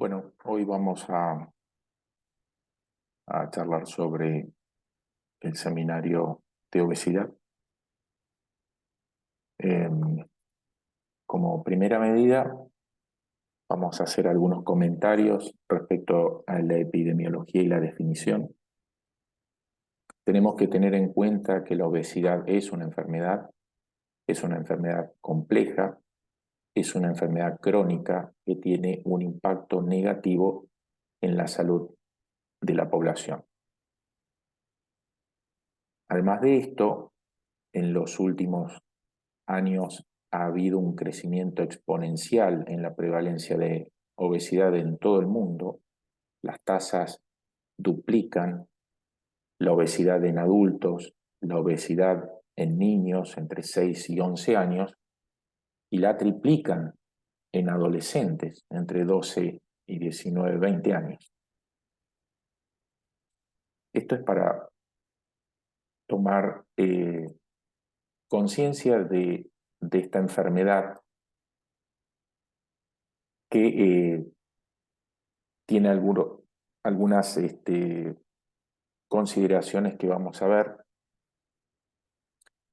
Bueno, hoy vamos a charlar sobre el seminario de obesidad. Como primera medida, vamos a hacer algunos comentarios respecto a la epidemiología y la definición. Tenemos que tener en cuenta que la obesidad es una enfermedad compleja, es una enfermedad crónica que tiene un impacto negativo en la salud de la población. Además de esto, en los últimos años ha habido un crecimiento exponencial en la prevalencia de obesidad en todo el mundo. Las tasas duplican, la obesidad en adultos, la obesidad en niños entre 6 y 11 años, y la triplican en adolescentes entre 12 y 19, 20 años. Esto es para tomar conciencia de esta enfermedad que tiene algunas consideraciones que vamos a ver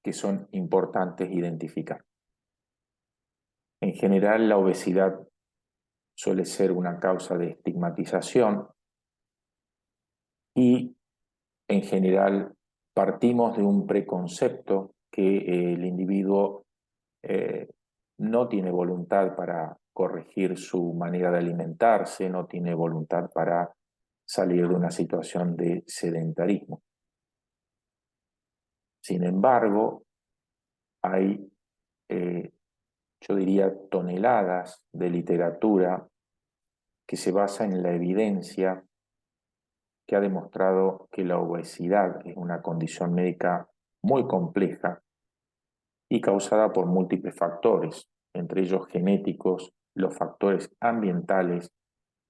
que son importantes identificar. En general, la obesidad suele ser una causa de estigmatización y en general partimos de un preconcepto que el individuo no tiene voluntad para corregir su manera de alimentarse, no tiene voluntad para salir de una situación de sedentarismo. Sin embargo, hay, yo diría, toneladas de literatura que se basa en la evidencia que ha demostrado que la obesidad es una condición médica muy compleja y causada por múltiples factores, entre ellos genéticos, los factores ambientales,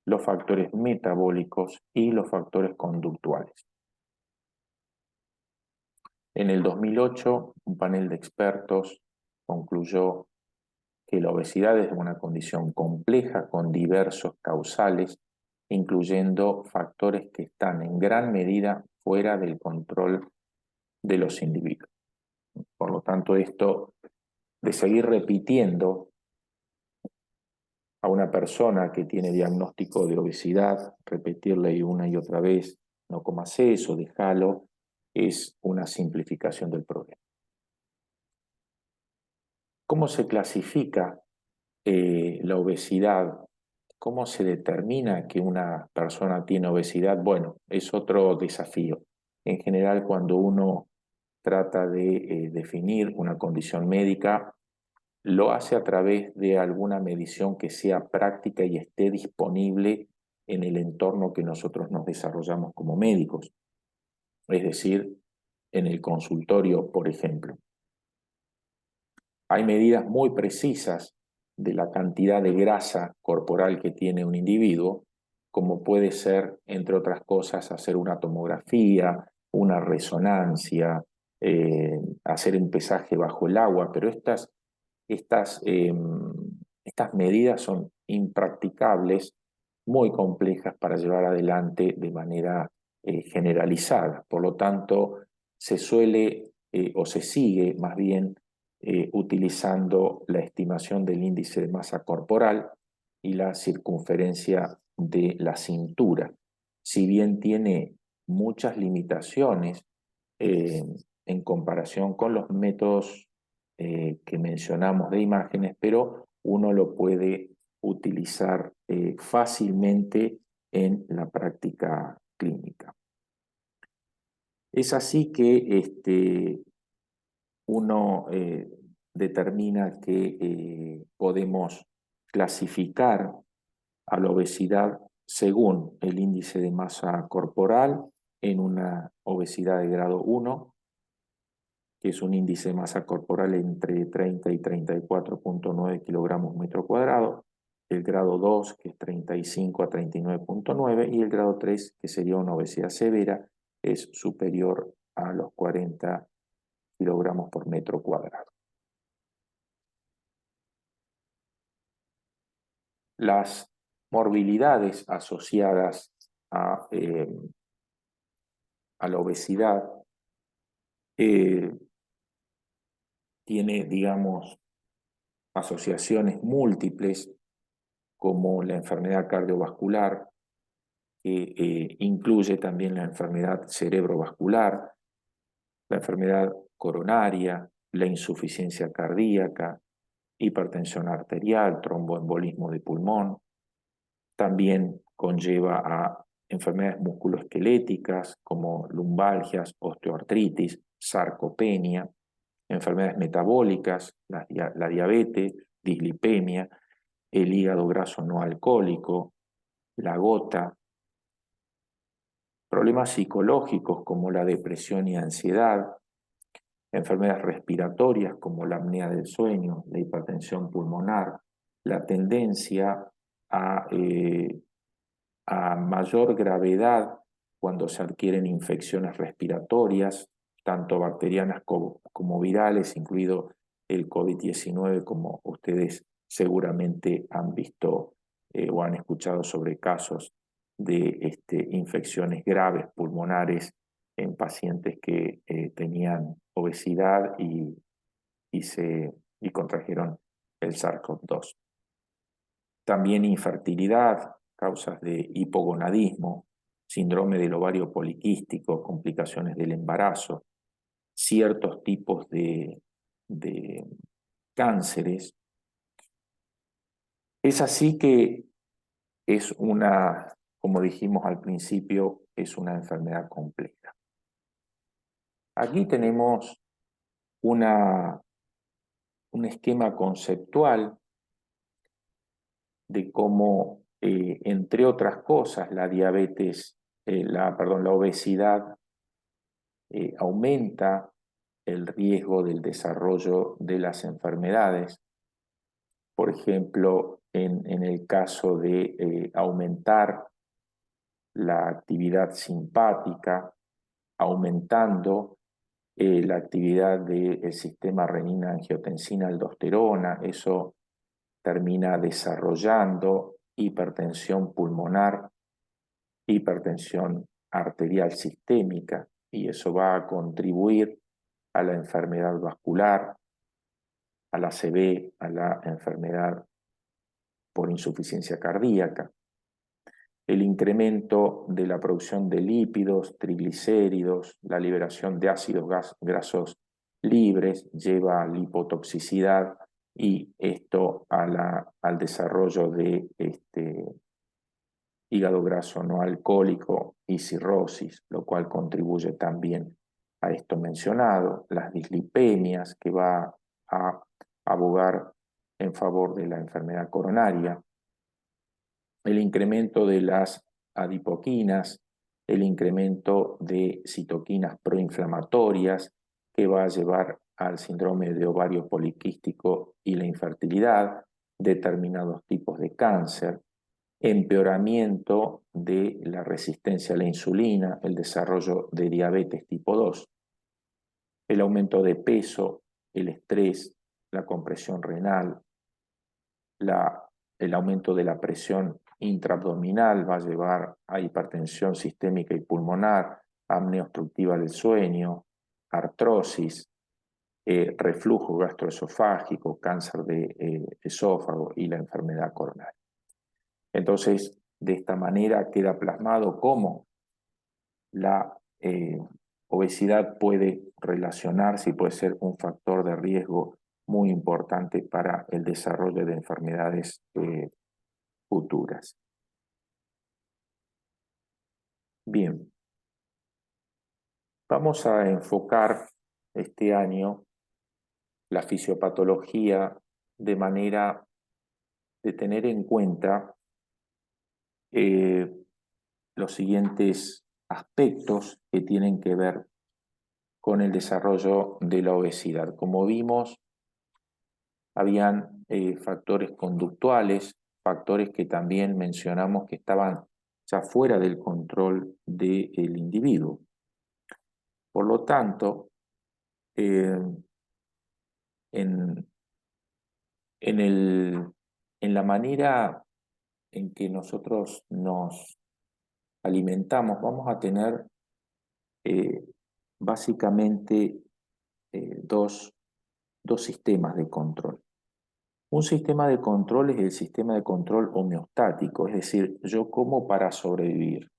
los factores metabólicos y los factores conductuales. En el 2008, un panel de expertos concluyó que la obesidad es una condición compleja con diversos causales, incluyendo factores que están en gran medida fuera del control de los individuos. Por lo tanto, esto de seguir repitiendo a una persona que tiene diagnóstico de obesidad, repetirle una y otra vez, no comas eso, déjalo, es una simplificación del problema. ¿Cómo se clasifica la obesidad? ¿Cómo se determina que una persona tiene obesidad? Bueno, es otro desafío. En general, cuando uno trata de definir una condición médica, lo hace a través de alguna medición que sea práctica y esté disponible en el entorno que nosotros nos desarrollamos como médicos, es decir, en el consultorio, por ejemplo. Hay medidas muy precisas de la cantidad de grasa corporal que tiene un individuo, como puede ser, entre otras cosas, hacer una tomografía, una resonancia, hacer un pesaje bajo el agua, pero estas medidas son impracticables, muy complejas para llevar adelante de manera generalizada. Por lo tanto, se suele o se sigue más bien utilizando la estimación del índice de masa corporal y la circunferencia de la cintura. Si bien tiene muchas limitaciones en comparación con los métodos que mencionamos de imágenes, pero uno lo puede utilizar fácilmente en la práctica clínica. Es así que uno determina que podemos clasificar a la obesidad según el índice de masa corporal en una obesidad de grado 1, que es un índice de masa corporal entre 30 y 34,9 kilogramos metro cuadrado, el grado 2, que es 35 a 39,9, y el grado 3, que sería una obesidad severa, es superior a los 40 kilogramos por metro cuadrado. Las morbilidades asociadas a la obesidad tiene, digamos, asociaciones múltiples como la enfermedad cardiovascular, que incluye también la enfermedad cerebrovascular, la enfermedad coronaria, la insuficiencia cardíaca, hipertensión arterial, tromboembolismo de pulmón. También conlleva a enfermedades musculoesqueléticas como lumbalgias, osteoartritis, sarcopenia, enfermedades metabólicas, la diabetes, dislipemia, el hígado graso no alcohólico, la gota, problemas psicológicos como la depresión y ansiedad, enfermedades respiratorias como la apnea del sueño, la hipertensión pulmonar, la tendencia a, a mayor gravedad cuando se adquieren infecciones respiratorias, tanto bacterianas como virales, incluido el COVID-19, como ustedes seguramente han visto o han escuchado sobre casos de infecciones graves pulmonares en pacientes que tenían obesidad y contrajeron el SARS-CoV-2. También infertilidad, causas de hipogonadismo, síndrome del ovario poliquístico, complicaciones del embarazo, ciertos tipos de cánceres. Es así que es una, como dijimos al principio, es una enfermedad compleja. Aquí tenemos un esquema conceptual de cómo, entre otras cosas, la diabetes, la obesidad aumenta el riesgo del desarrollo de las enfermedades. Por ejemplo, en el caso de aumentar la actividad simpática, aumentando la actividad del sistema renina-angiotensina-aldosterona, eso termina desarrollando hipertensión pulmonar, hipertensión arterial sistémica, y eso va a contribuir a la enfermedad vascular, a la ACV, a la enfermedad por insuficiencia cardíaca. El incremento de la producción de lípidos, triglicéridos, la liberación de ácidos grasos libres lleva a lipotoxicidad y esto al desarrollo de hígado graso no alcohólico y cirrosis, lo cual contribuye también a esto mencionado, las dislipemias, que va a abogar en favor de la enfermedad coronaria, el incremento de las adipoquinas, el incremento de citoquinas proinflamatorias, que va a llevar al síndrome de ovario poliquístico y la infertilidad, determinados tipos de cáncer, empeoramiento de la resistencia a la insulina, el desarrollo de diabetes tipo 2, el aumento de peso, el estrés, la compresión renal, el aumento de la presión intraabdominal va a llevar a hipertensión sistémica y pulmonar, apnea obstructiva del sueño, artrosis, reflujo gastroesofágico, cáncer de esófago y la enfermedad coronaria. Entonces, de esta manera queda plasmado cómo la obesidad puede relacionarse y puede ser un factor de riesgo muy importante para el desarrollo de enfermedades futuras. Bien, vamos a enfocar este año la fisiopatología de manera de tener en cuenta los siguientes aspectos que tienen que ver con el desarrollo de la obesidad. Como vimos, habían factores conductuales, factores que también mencionamos que estaban ya fuera del control del individuo. Por lo tanto, en la manera en que nosotros nos alimentamos, vamos a tener básicamente dos sistemas de control. Un sistema de control es el sistema de control homeostático, es decir, yo como para sobrevivir.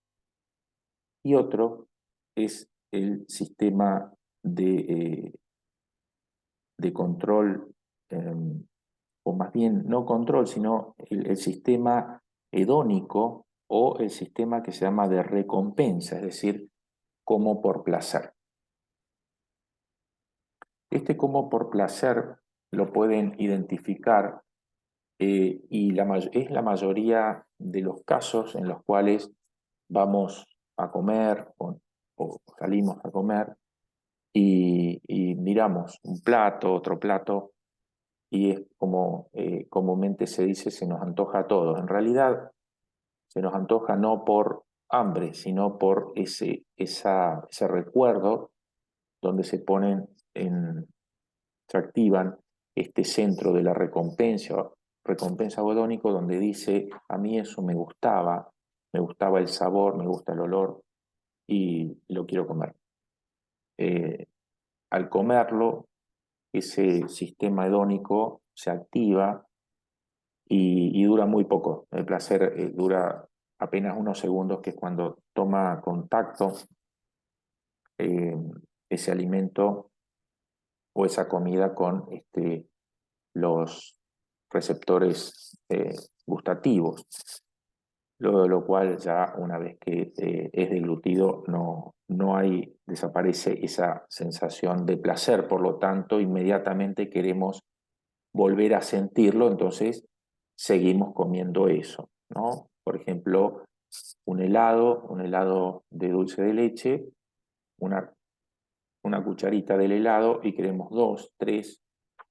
Y otro es el sistema de control, o más bien no control, sino el sistema hedónico o el sistema que se llama de recompensa, es decir, como por placer. Este como por placer lo pueden identificar y es la mayoría de los casos en los cuales vamos a comer o salimos a comer y miramos un plato, otro plato, y es como comúnmente se dice, se nos antoja a todos. En realidad se nos antoja no por hambre, sino por ese recuerdo donde se activan este centro de la recompensa hedónico, donde dice, a mí eso me gustaba el sabor, me gusta el olor y lo quiero comer. Al comerlo, ese sistema hedónico se activa y dura muy poco. El placer dura apenas unos segundos, que es cuando toma contacto eh, ese alimento o esa comida con los receptores gustativos. Luego de lo cual, ya una vez que es deglutido, desaparece esa sensación de placer, por lo tanto, inmediatamente queremos volver a sentirlo, entonces seguimos comiendo eso, ¿no? Por ejemplo, un helado de dulce de leche, una cucharita del helado y queremos 2, 3,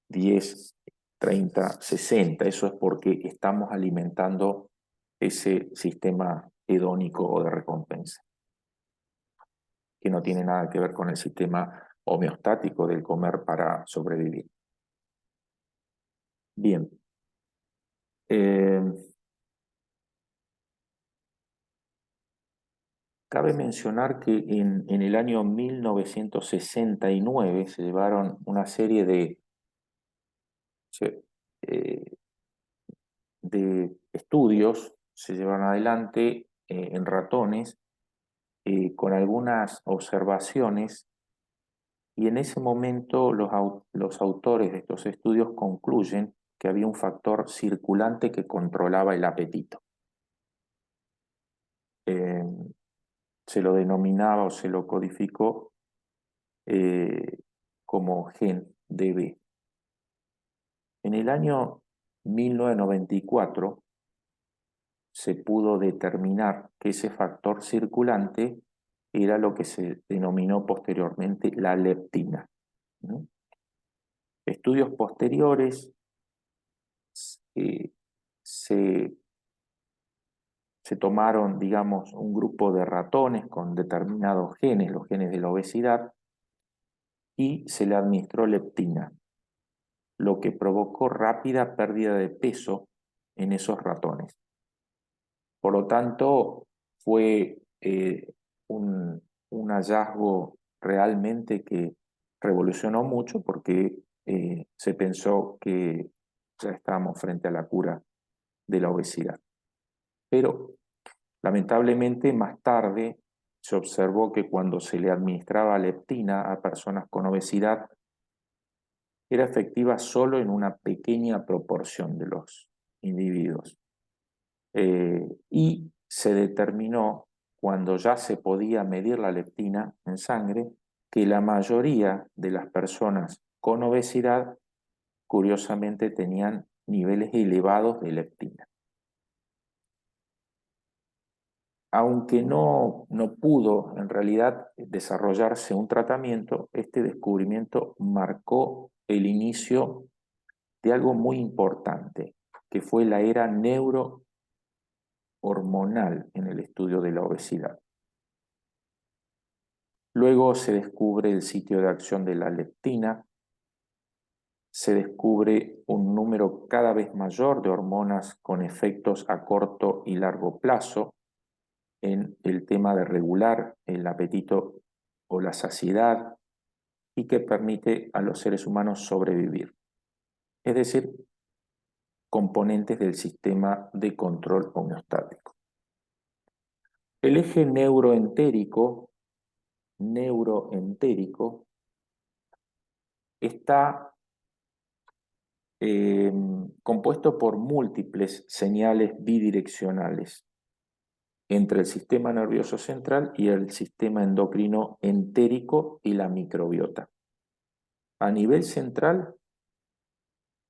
10, 30, 60. Eso es porque estamos alimentando ese sistema hedónico o de recompensa, que no tiene nada que ver con el sistema homeostático del comer para sobrevivir. Bien. Cabe mencionar que en el año 1969 se llevaron una serie eh, de estudios, se llevaron adelante en ratones con algunas observaciones, y en ese momento los autores de estos estudios concluyen que había un factor circulante que controlaba el apetito. Eh, Se lo denominaba o se lo codificó como gen DB. En el año 1994 se pudo determinar que ese factor circulante era lo que se denominó posteriormente la leptina, ¿no? Estudios posteriores eh, se, se tomaron, digamos, un grupo de ratones con determinados genes, los genes de la obesidad, y se le administró leptina, lo que provocó rápida pérdida de peso en esos ratones. Por lo tanto, fue un hallazgo realmente que revolucionó mucho, porque se pensó que ya estábamos frente a la cura de la obesidad. Pero lamentablemente más tarde se observó que cuando se le administraba leptina a personas con obesidad, era efectiva solo en una pequeña proporción de los individuos. Y se determinó, cuando ya se podía medir la leptina en sangre, que la mayoría de las personas con obesidad, curiosamente, tenían niveles elevados de leptina. Aunque no pudo en realidad desarrollarse un tratamiento, este descubrimiento marcó el inicio de algo muy importante, que fue la era neurohormonal en el estudio de la obesidad. Luego se descubre el sitio de acción de la leptina, se descubre un número cada vez mayor de hormonas con efectos a corto y largo plazo en el tema de regular el apetito o la saciedad y que permite a los seres humanos sobrevivir. Es decir, componentes del sistema de control homeostático. El eje neuroentérico está compuesto por múltiples señales bidireccionales entre el sistema nervioso central y el sistema endocrino entérico y la microbiota. A nivel central,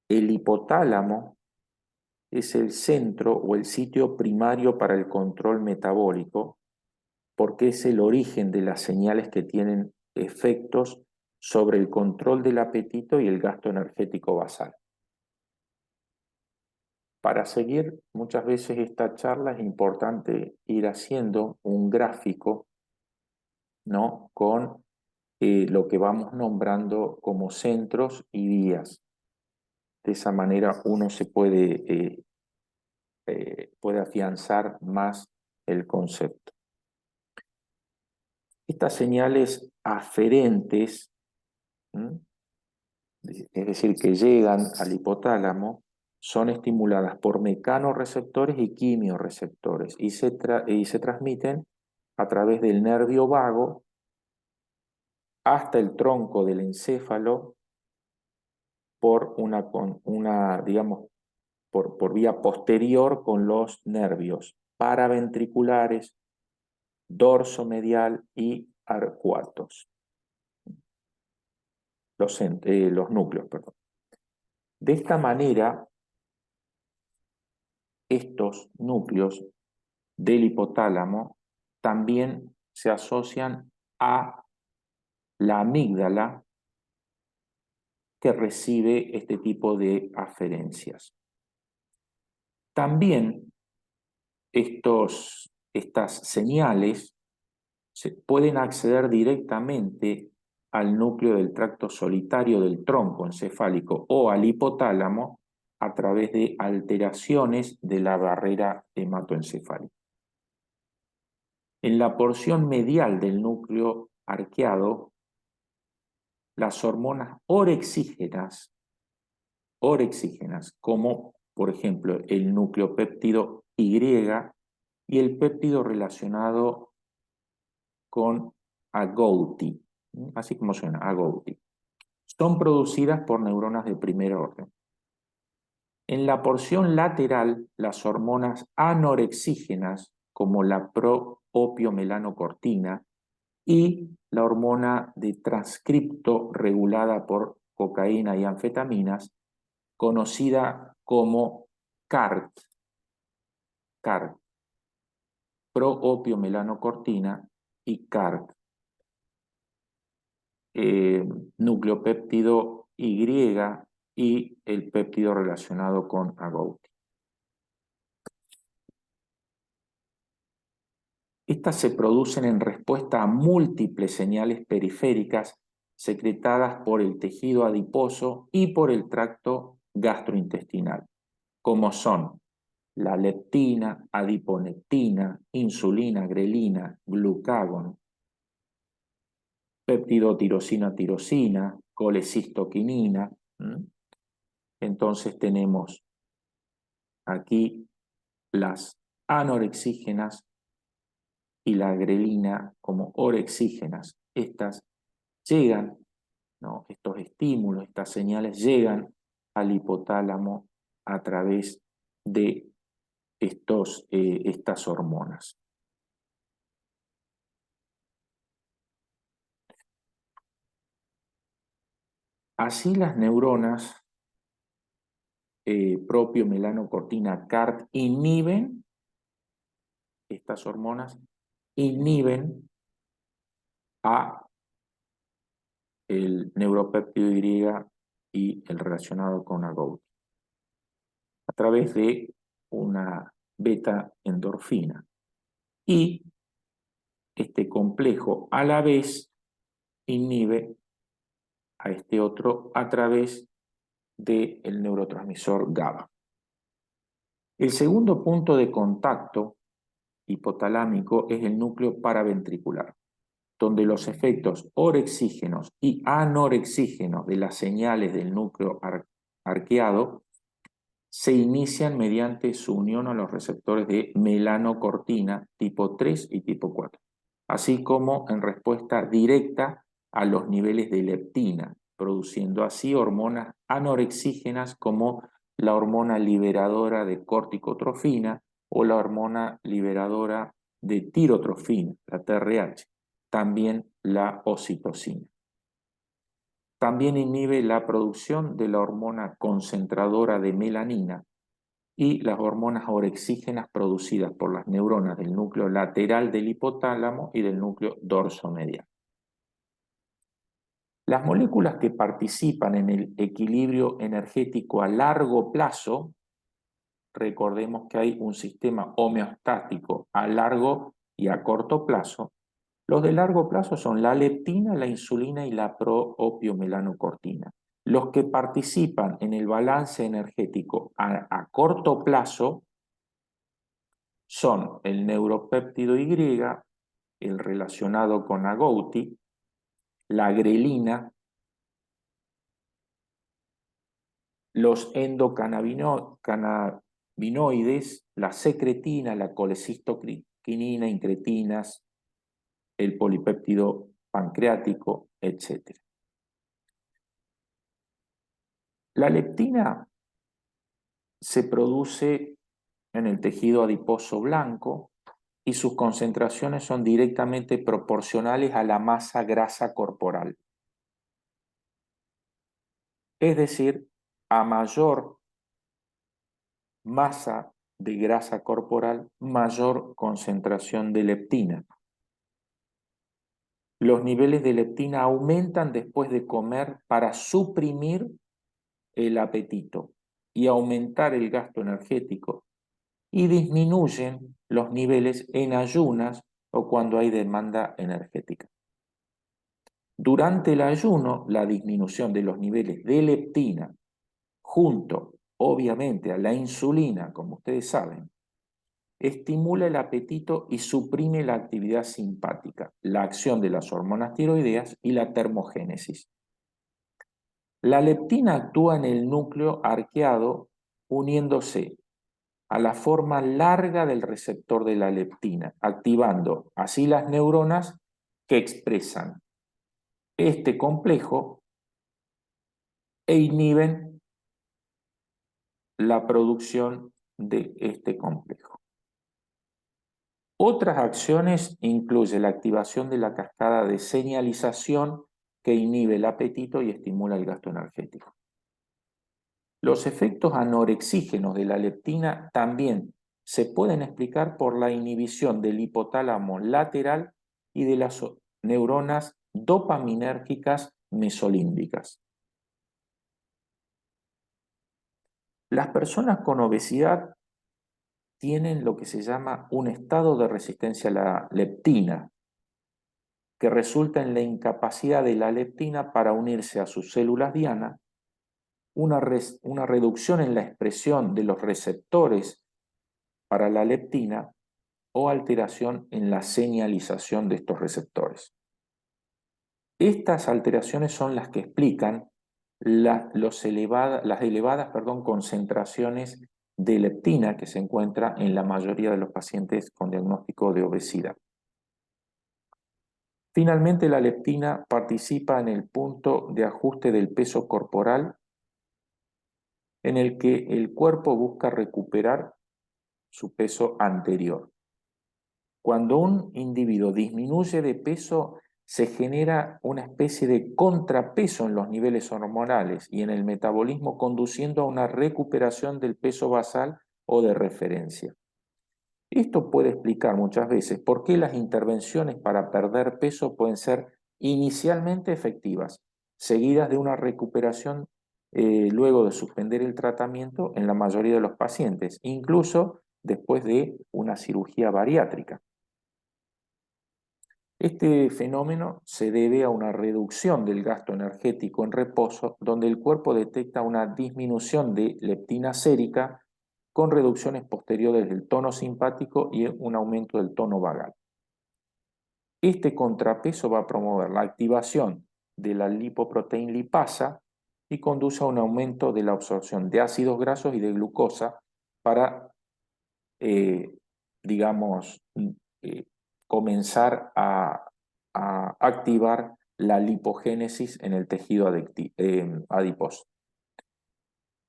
el hipotálamo es el centro o el sitio primario para el control metabólico porque es el origen de las señales que tienen efectos sobre el control del apetito y el gasto energético basal. Para seguir muchas veces esta charla es importante ir haciendo un gráfico, ¿no?, con lo que vamos nombrando como centros y vías. De esa manera uno se puede afianzar más el concepto. Estas señales aferentes, es decir, que llegan al hipotálamo, son estimuladas por mecanorreceptores y quimiorreceptores y se transmiten a través del nervio vago hasta el tronco del encéfalo por por vía posterior con los nervios paraventriculares, dorsomedial y arcuatos. Los núcleos, perdón. De esta manera, estos núcleos del hipotálamo también se asocian a la amígdala que recibe este tipo de aferencias. También estas señales se pueden acceder directamente al núcleo del tracto solitario del tronco encefálico o al hipotálamo a través de alteraciones de la barrera hematoencefálica. En la porción medial del núcleo arqueado, las hormonas orexígenas, como por ejemplo el nucleopéptido Y y el péptido relacionado con agouti, así como suena, agouti, son producidas por neuronas de primer orden. En la porción lateral, las hormonas anorexígenas, como la proopiomelanocortina y la hormona de transcripto regulada por cocaína y anfetaminas, conocida como CART, proopiomelanocortina y CART, nucleopéptido Y y el péptido relacionado con agouti. Estas se producen en respuesta a múltiples señales periféricas secretadas por el tejido adiposo y por el tracto gastrointestinal, como son la leptina, adiponectina, insulina, grelina, glucagón, péptido tirosina, colecistoquinina. Entonces tenemos aquí las anorexígenas y la grelina como orexígenas. Estas llegan, ¿no?, estos estímulos, estas señales llegan al hipotálamo a través de estas hormonas. Así las neuronas proopiomelanocortina CART inhiben, estas hormonas inhiben a el neuropéptido Y el relacionado con agouti a través de una beta endorfina. Y este complejo a la vez inhibe a este otro a través del neurotransmisor GABA. El segundo punto de contacto hipotalámico es el núcleo paraventricular, donde los efectos orexígenos y anorexígenos de las señales del núcleo arqueado se inician mediante su unión a los receptores de melanocortina tipo 3 y tipo 4, así como en respuesta directa a los niveles de leptina, produciendo así hormonas anorexígenas como la hormona liberadora de corticotrofina o la hormona liberadora de tirotrofina, la TRH, también la oxitocina. También inhibe la producción de la hormona concentradora de melanina y las hormonas orexígenas producidas por las neuronas del núcleo lateral del hipotálamo y del núcleo dorsomediano. Las moléculas que participan en el equilibrio energético a largo plazo, recordemos que hay un sistema homeostático a largo y a corto plazo. Los de largo plazo son la leptina, la insulina y la proopiomelanocortina. Los que participan en el balance energético a corto plazo son el neuropéptido Y, el relacionado con agouti, la grelina, los endocannabinoides, la secretina, la colecistoquinina, incretinas, el polipéptido pancreático, etc. La leptina se produce en el tejido adiposo blanco y sus concentraciones son directamente proporcionales a la masa grasa corporal. Es decir, a mayor masa de grasa corporal, mayor concentración de leptina. Los niveles de leptina aumentan después de comer para suprimir el apetito y aumentar el gasto energético, y disminuyen los niveles en ayunas o cuando hay demanda energética. Durante el ayuno, la disminución de los niveles de leptina, junto obviamente a la insulina, como ustedes saben, estimula el apetito y suprime la actividad simpática, la acción de las hormonas tiroideas y la termogénesis. La leptina actúa en el núcleo arqueado uniéndose a la forma larga del receptor de la leptina, activando así las neuronas que expresan este complejo e inhiben la producción de este complejo. Otras acciones incluyen la activación de la cascada de señalización que inhibe el apetito y estimula el gasto energético. Los efectos anorexígenos de la leptina también se pueden explicar por la inhibición del hipotálamo lateral y de las neuronas dopaminérgicas mesolímbicas. Las personas con obesidad tienen lo que se llama un estado de resistencia a la leptina, que resulta en la incapacidad de la leptina para unirse a sus células diana, una reducción en la expresión de los receptores para la leptina o alteración en la señalización de estos receptores. Estas alteraciones son las que explican las elevadas concentraciones de leptina que se encuentra en la mayoría de los pacientes con diagnóstico de obesidad. Finalmente, la leptina participa en el punto de ajuste del peso corporal en el que el cuerpo busca recuperar su peso anterior. Cuando un individuo disminuye de peso, se genera una especie de contrapeso en los niveles hormonales y en el metabolismo, conduciendo a una recuperación del peso basal o de referencia. Esto puede explicar muchas veces por qué las intervenciones para perder peso pueden ser inicialmente efectivas, seguidas de una recuperación luego de suspender el tratamiento en la mayoría de los pacientes, incluso después de una cirugía bariátrica. Este fenómeno se debe a una reducción del gasto energético en reposo, donde el cuerpo detecta una disminución de leptina sérica con reducciones posteriores del tono simpático y un aumento del tono vagal. Este contrapeso va a promover la activación de la lipoproteína lipasa y conduce a un aumento de la absorción de ácidos grasos y de glucosa para, eh, digamos, comenzar a activar la lipogénesis en el tejido adiposo.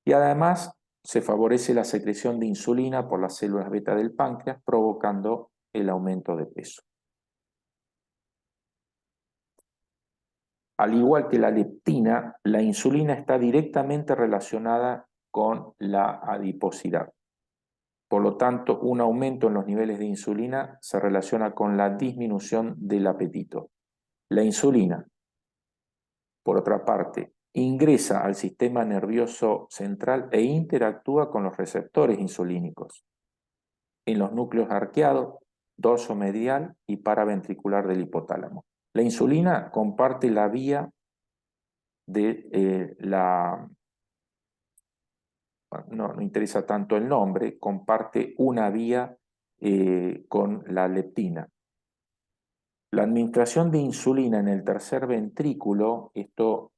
Y además se favorece la secreción de insulina por las células beta del páncreas, provocando el aumento de peso. Al igual que la leptina, la insulina está directamente relacionada con la adiposidad. Por lo tanto, un aumento en los niveles de insulina se relaciona con la disminución del apetito. La insulina, por otra parte, ingresa al sistema nervioso central e interactúa con los receptores insulínicos en los núcleos arqueados, dorso medial y paraventricular del hipotálamo. La insulina comparte la vía de no interesa tanto el nombre, comparte una vía con la leptina. La administración de insulina en el tercer ventrículo, esto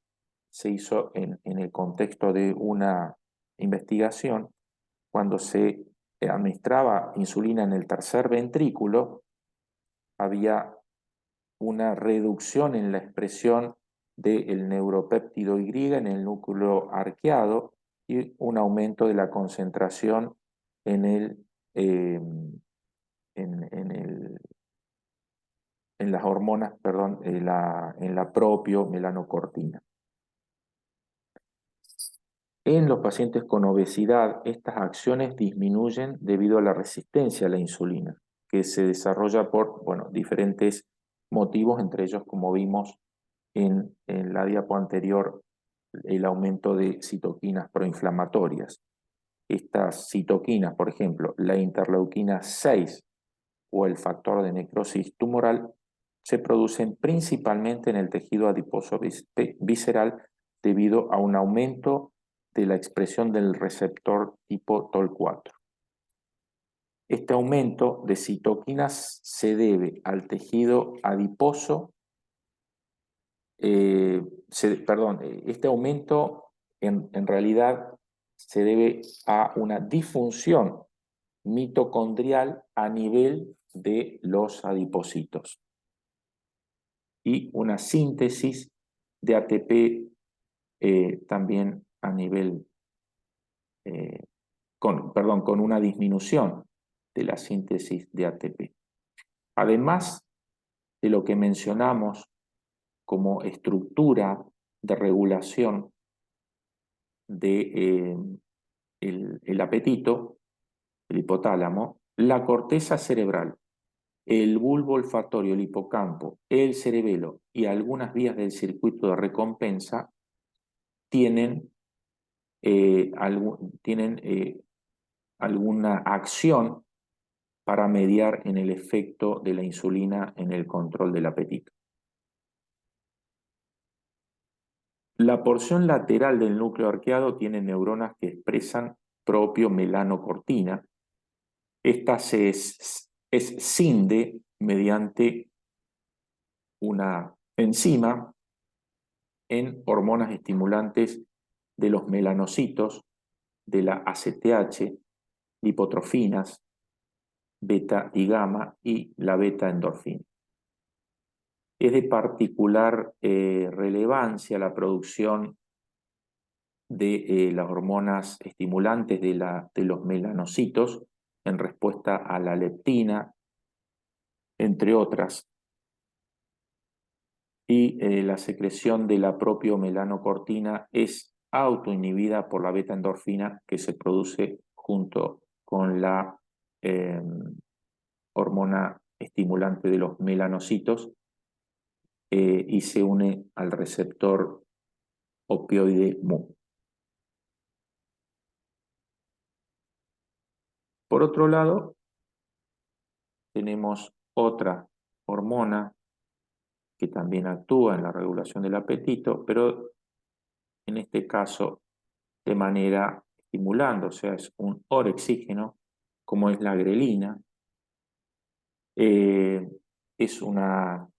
se hizo en el contexto de una investigación, cuando se administraba insulina en el tercer ventrículo, había una reducción en la expresión del neuropéptido Y en el núcleo arqueado y un aumento de la concentración en, en las hormonas, perdón, en la propio melanocortina. En los pacientes con obesidad, estas acciones disminuyen debido a la resistencia a la insulina, que se desarrolla por diferentes motivos, entre ellos, como vimos en la diapo anterior, el aumento de citoquinas proinflamatorias. Estas citoquinas, por ejemplo, la interleuquina 6 o el factor de necrosis tumoral, se producen principalmente en el tejido adiposo visceral debido a un aumento de la expresión del receptor tipo TOL4. Este aumento de citoquinas se debe al tejido adiposo, este aumento en realidad se debe a una disfunción mitocondrial a nivel de los adipocitos y una síntesis de ATP también a nivel, con una disminución de la síntesis de ATP. Además de lo que mencionamos como estructura de regulación de el apetito, el hipotálamo, la corteza cerebral, el bulbo olfatorio, el hipocampo, el cerebelo y algunas vías del circuito de recompensa tienen, alguna acción para mediar en el efecto de la insulina en el control del apetito. La porción lateral del núcleo arqueado tiene neuronas que expresan propio melanocortina. Esta es scinde mediante una enzima en hormonas estimulantes de los melanocitos, de la ACTH, lipotrofinas, beta y gamma y la beta endorfina. Es de particular relevancia la producción de las hormonas estimulantes de los melanocitos en respuesta a la leptina, entre otras, y la secreción de la propia melanocortina es autoinhibida por la beta endorfina que se produce junto con la hormona estimulante de los melanocitos y se une al receptor opioide mu. Por otro lado, tenemos otra hormona que también actúa en la regulación del apetito, pero en este caso de manera estimulando, o sea, es un orexígeno, como es la grelina. Eh, es una,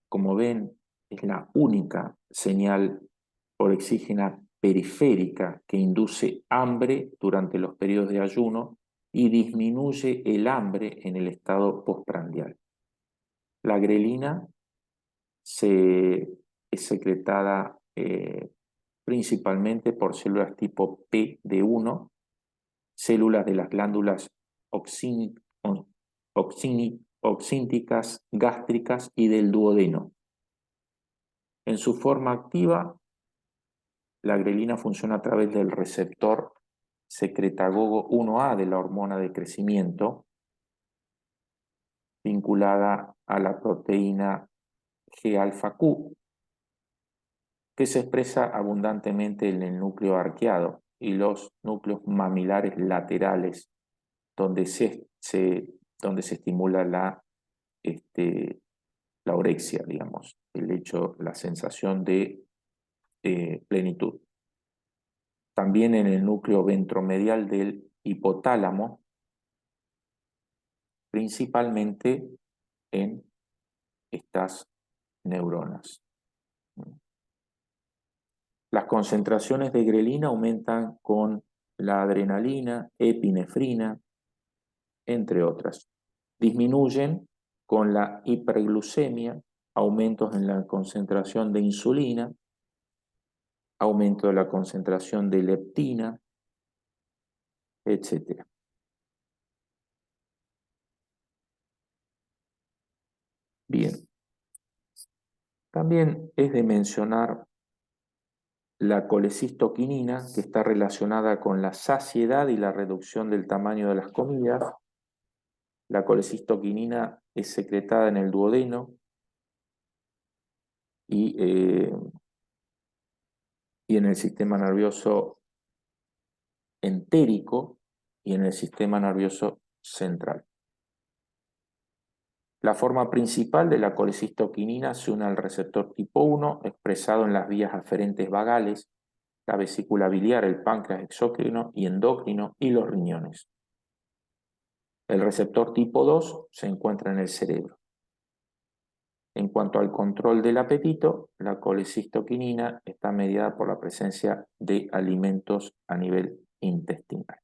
como ven, es la única señal orexígena periférica que induce hambre durante los periodos de ayuno y disminuye el hambre en el estado postprandial. La grelina es secretada principalmente por células tipo PD1, células de las glándulas oxínticas, gástricas y del duodeno. En su forma activa, la grelina funciona a través del receptor secretagogo 1A de la hormona de crecimiento, vinculada a la proteína G-alfa-Q, que se expresa abundantemente en el núcleo arqueado y los núcleos mamilares laterales, donde donde se estimula la orexia, digamos, la sensación de plenitud. También en el núcleo ventromedial del hipotálamo, principalmente en estas neuronas. Las concentraciones de grelina aumentan con la adrenalina, epinefrina, entre otras. Disminuyen con la hiperglucemia, aumentos en la concentración de insulina, aumento de la concentración de leptina, etc. Bien, también es de mencionar la colecistoquinina, que está relacionada con la saciedad y la reducción del tamaño de las comidas. La colecistoquinina es secretada en el duodeno y en el sistema nervioso entérico y en el sistema nervioso central. La forma principal de la colecistoquinina se une al receptor tipo 1, expresado en las vías aferentes vagales, la vesícula biliar, el páncreas exócrino y endocrino y los riñones. El receptor tipo 2 se encuentra en el cerebro. En cuanto al control del apetito, la colecistoquinina está mediada por la presencia de alimentos a nivel intestinal.